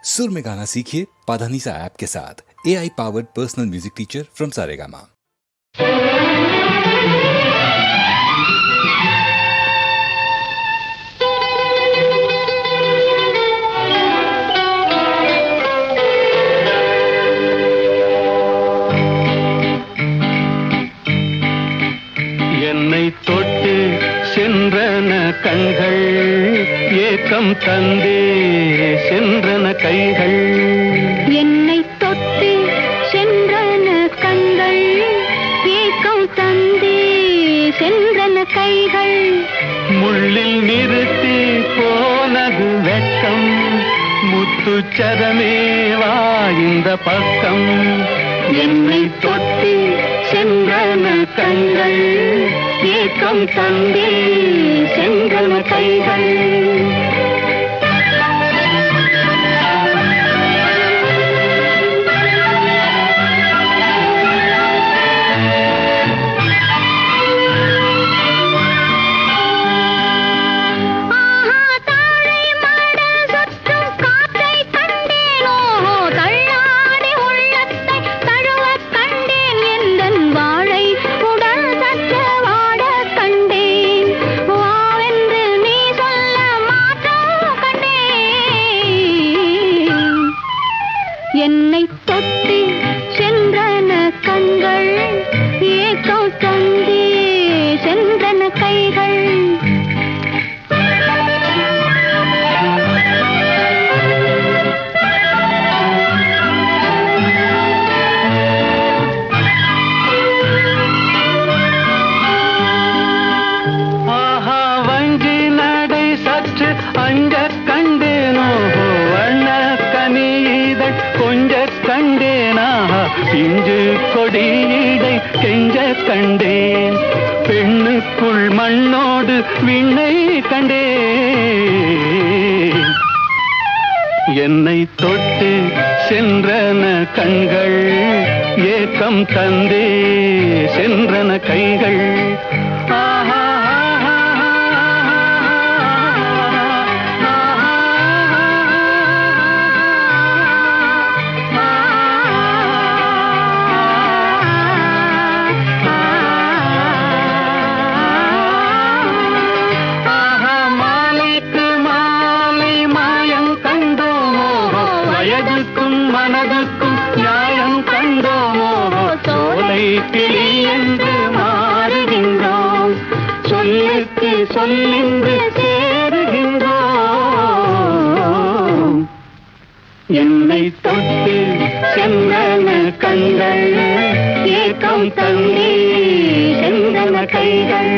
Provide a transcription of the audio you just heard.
सुर में गाना सीखिए पाधानीसा ऐप के साथ। AI powered personal music teacher from Saregama. என்னை தொட்டு சென்றன கண்கள், ஏக்கம் தந்தே சென்றன கைகள். என்னை தொட்டு சென்றன கண்கள், ஏக்கம் தந்தே சென்றன கைகள். முள்ளில் நிறுத்தி போனது வெட்கம், முத்துச்சரமே வா இந்த பக்கம். என்னை தொட்டு சென்றன கண்கள், ஏக்கம் தந்தே சென்றன கைகள். என்னை தொட்டு சென்றன கண்கள், ஏக்கம் தந்தே சென்றன கைகள். ஆஹா வஞ்சி நடை சற்று அஞ்ச கண்டேனோ, வண்ண கனியிதழ் கொஞ்ச கண்டேனா, பிஞ்சு கொடியிடை கெஞ்ச கண்டேன், பெண்ணுக்குள் மண்ணோடு விண்ணை கண்டேன். என்னை தொட்டு சென்றன கண்கள், ஏக்கம் தந்தே சென்றன கைகள். ஆஹா வயதுக்கும் மனதுக்கும் நியாயம் கண்டோமோ, சோலை கிளி என்று மாறுகின்றோம், சொல்லுக்கு சொல்லின்று சேருகின்றோம். என்னை தொட்டு சென்றன கண்கள், ஏக்கம் தந்தே சென்றன கைகள்.